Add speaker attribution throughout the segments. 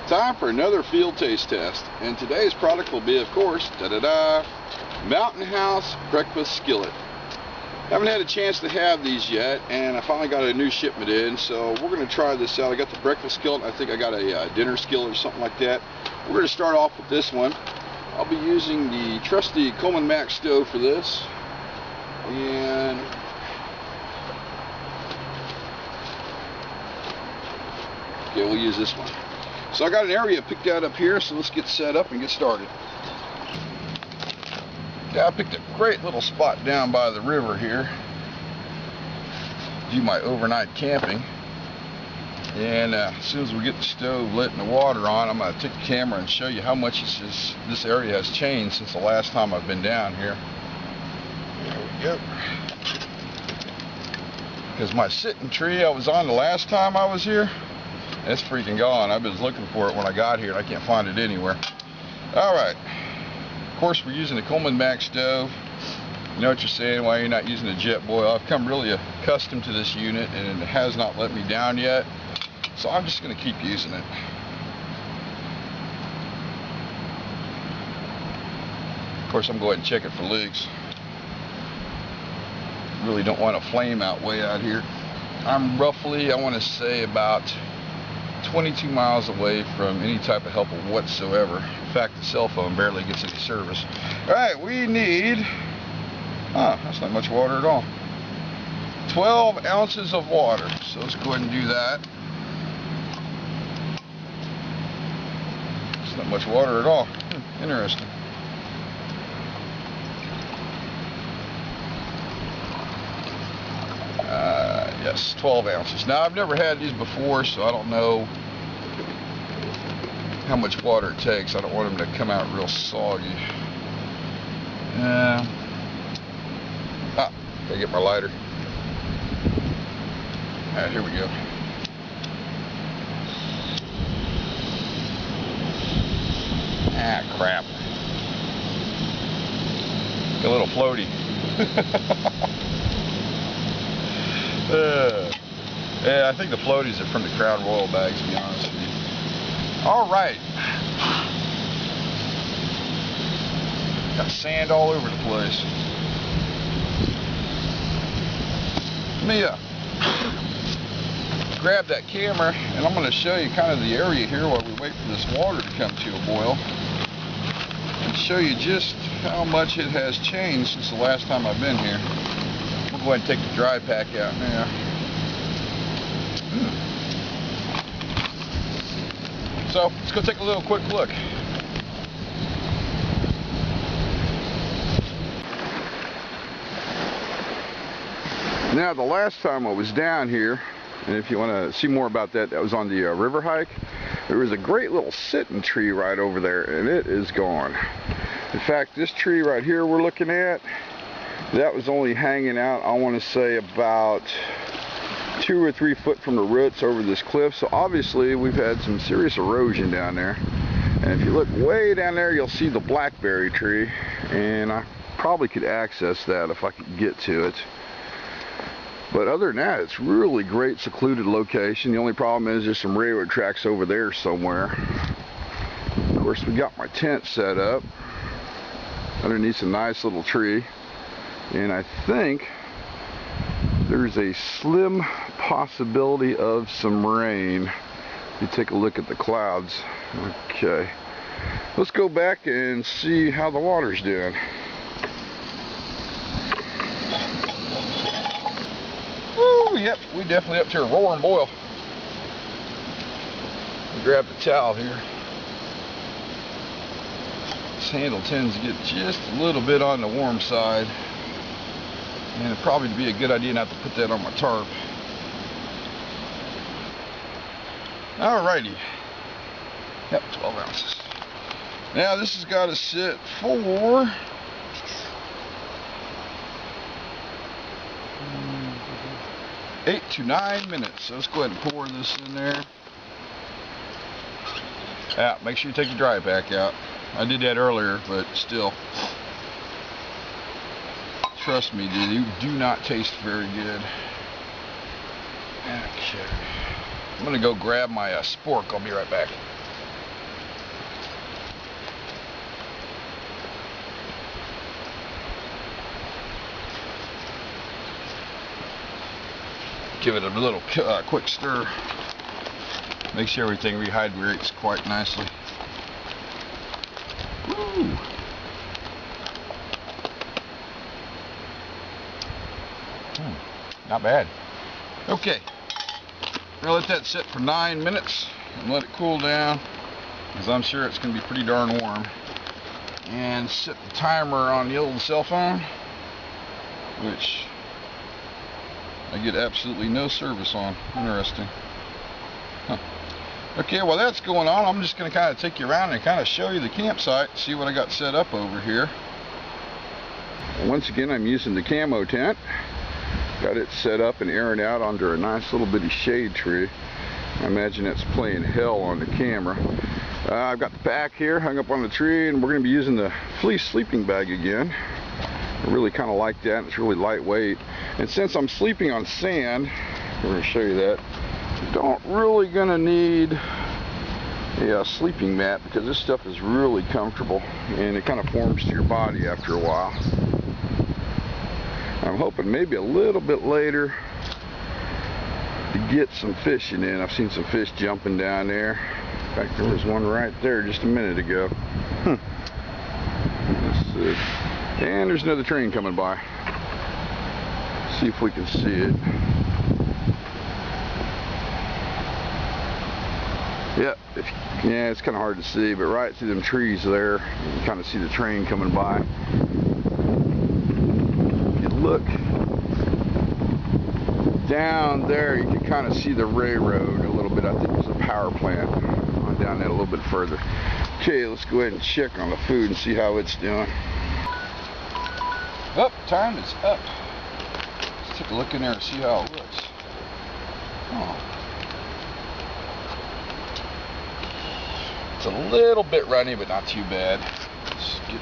Speaker 1: Time for another field taste test, and today's product will be, of course, Mountain House Breakfast Skillet. Haven't had a chance to have these yet, and I finally got a new shipment in, so we're going to try this out. I got the breakfast skillet. I think I got a dinner skillet or something like that. We're going to start off with this one. I'll be using the trusty Coleman Max stove for this, and okay, we'll use this one. So I got an area picked out up here, so let's get set up and get started. Yeah, I picked a great little spot down by the river here. Do my overnight camping. And as soon as we get the stove lit and the water on, I'm going to take the camera and show you how much this area has changed since the last time I've been down here. There we go. Because my sitting tree I was on the last time I was here, it's freaking gone. I've been looking for it when I got here and I can't find it anywhere. Alright. Of course, we're using the Coleman Max stove. You know what you're saying, why you're not using a jet boil. I've come really accustomed to this unit and it has not let me down yet. So I'm just going to keep using it. Of course, I'm going to check it for leaks. Really don't want a flame out way out here. I'm roughly, I want to say, about 22 miles away from any type of help whatsoever. In fact, the cell phone barely gets any service. Alright, we need, that's not much water at all. 12 ounces of water. So let's go ahead and do that. It's not much water at all. Interesting. Yes, 12 ounces. Now, I've never had these before, so I don't know how much water it takes. I don't want them to come out real soggy. Gotta get my lighter. Alright, here we go. Crap. Got a little floaty. Yeah, I think the floaties are from the Crown Royal bags, to be honest with you. Alright. Got sand all over the place. Let me grab that camera and I'm going to show you kind of the area here while we wait for this water to come to a boil. And show you just how much it has changed since the last time I've been here. We'll go ahead and take the dry pack out now. So let's go take a little quick look. Now, the last time I was down here, and if you want to see more about that, that was on the river hike. There was a great little sitting tree right over there, and it is gone. In fact, this tree right here we're looking at, that was only hanging out, I want to say, about 2 or 3 foot from the roots over this cliff. So obviously we've had some serious erosion down there. And if you look way down there, you'll see the blackberry tree, and I probably could access that if I could get to it. But other than that, it's really great secluded location. The only problem is there's some railroad tracks over there somewhere. Of course, we got my tent set up underneath a nice little tree, and I think there's a slim possibility of some rain. If you take a look at the clouds. Okay, let's go back and see how the water's doing. Woo, yep, we definitely up to a roaring boil. I'll grab the towel here. This handle tends to get just a little bit on the warm side, and it'd probably be a good idea not to put that on my tarp. Alrighty. Yep, 12 ounces. Now this has got to sit for 8 to 9 minutes. So let's go ahead and pour this in there. Yeah, make sure you take the dry pack out. I did that earlier, but still. Trust me, dude, you do not taste very good. Okay. I'm gonna go grab my spork. I'll be right back. Give it a little quick stir. Make sure everything rehydrates quite nicely. Woo. Not bad. Okay, we'll let that sit for 9 minutes and let it cool down, because I'm sure it's going to be pretty darn warm. And set the timer on the old cell phone, which I get absolutely no service on. Interesting. Huh. Okay, while that's going on, I'm just going to kind of take you around and kind of show you the campsite, see what I got set up over here. Once again, I'm using the camo tent. Got it set up and airing out under a nice little bitty shade tree. I imagine it's playing hell on the camera. I've got the pack here hung up on the tree, and we're going to be using the fleece sleeping bag again. I really kind of like that. It's really lightweight. And since I'm sleeping on sand, we're going to show you that, you don't really going to need a sleeping mat, because this stuff is really comfortable and it kind of forms to your body after a while. I'm hoping maybe a little bit later to get some fishing in. I've seen some fish jumping down there. In fact, there was one right there just a minute ago. Let's see. And there's another train coming by. See if we can see it. Yep. Yeah, it's kind of hard to see, but right through them trees there, you can kind of see the train coming by. Look down there, you can kind of see the railroad a little bit. I think there's a power plant on down there a little bit further. Okay, let's go ahead and check on the food and see how it's doing. Oh, time is up. Let's take a look in there and see how it looks. Oh. It's a little bit runny, but not too bad. Let's get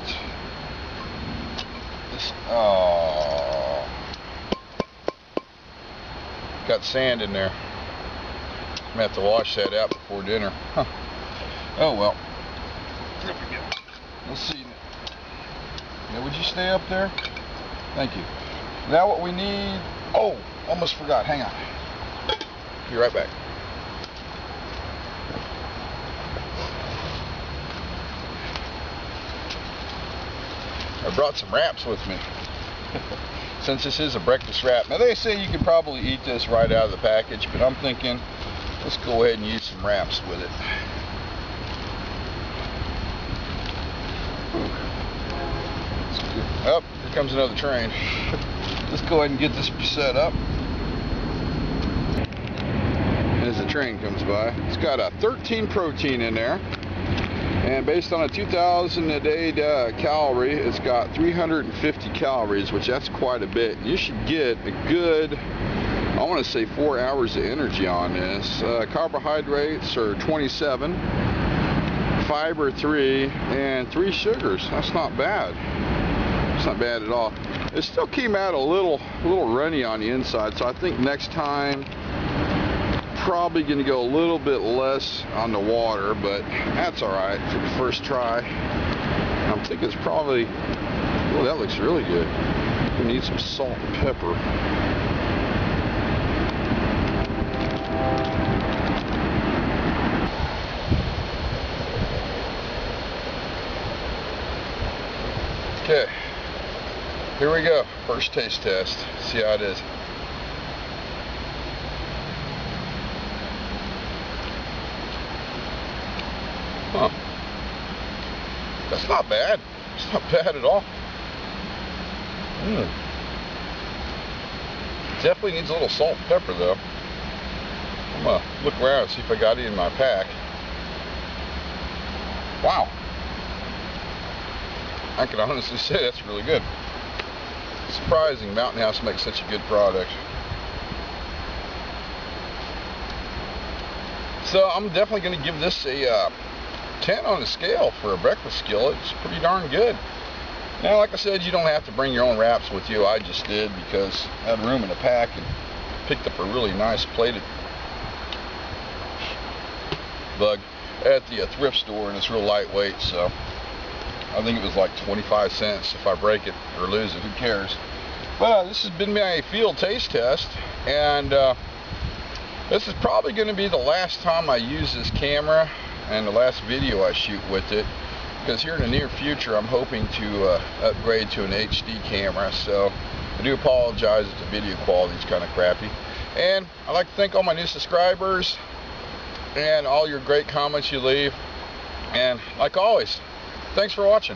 Speaker 1: this. Oh, got sand in there. I'm gonna have to wash that out before dinner. Huh. Oh well. There we go. We'll see. Now, would you stay up there? Thank you. Now what we need. Oh, almost forgot. Hang on. Be right back. I brought some wraps with me. Since this is a breakfast wrap. Now they say you can probably eat this right out of the package, but I'm thinking let's go ahead and use some wraps with it. Oh, here comes another train. Let's go ahead and get this set up. As the train comes by, it's got a 13 protein in there. And based on a 2,000 a day calorie, it's got 350 calories, which that's quite a bit. You should get a good, I want to say 4 hours of energy on this. Carbohydrates are 27, fiber 3, and 3 sugars. That's not bad. It's not bad at all. It still came out a little runny on the inside, so I think next time probably going to go a little bit less on the water, but that's all right for the first try. I'm thinking it's probably, oh, that looks really good. We need some salt and pepper. Okay, here we go. First taste test. See how it is. Huh. That's not bad. It's not bad at all. Definitely needs a little salt and pepper though. I'm gonna look around and see if I got it in my pack. Wow. I can honestly say that's really good. It's surprising Mountain House makes such a good product. So I'm definitely going to give this a 10 on the scale for a breakfast skillet. It's pretty darn good. Now, like I said, you don't have to bring your own wraps with you. I just did because I had room in the pack and picked up a really nice plated bug at the thrift store, and it's real lightweight, so I think it was like 25 cents. If I break it or lose it, who cares? But this has been my field taste test, and this is probably going to be the last time I use this camera and the last video I shoot with it, because here in the near future I'm hoping to upgrade to an HD camera. So I do apologize if the video quality is kind of crappy. And I'd like to thank all my new subscribers and all your great comments you leave. And like always, thanks for watching.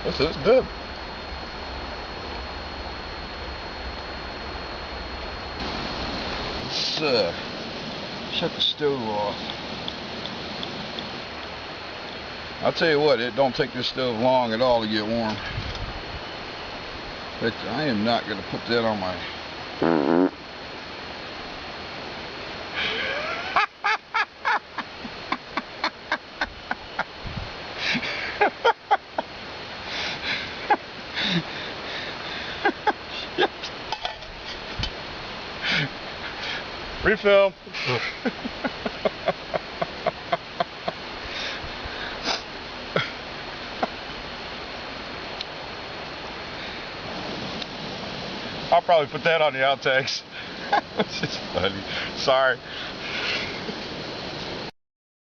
Speaker 1: This is good. Let's shut the stove off. I'll tell you what, it don't take this stove long at all to get warm. But I am not going to put that on my... Refill. I'll probably put that on the outtakes. It's just funny. Sorry.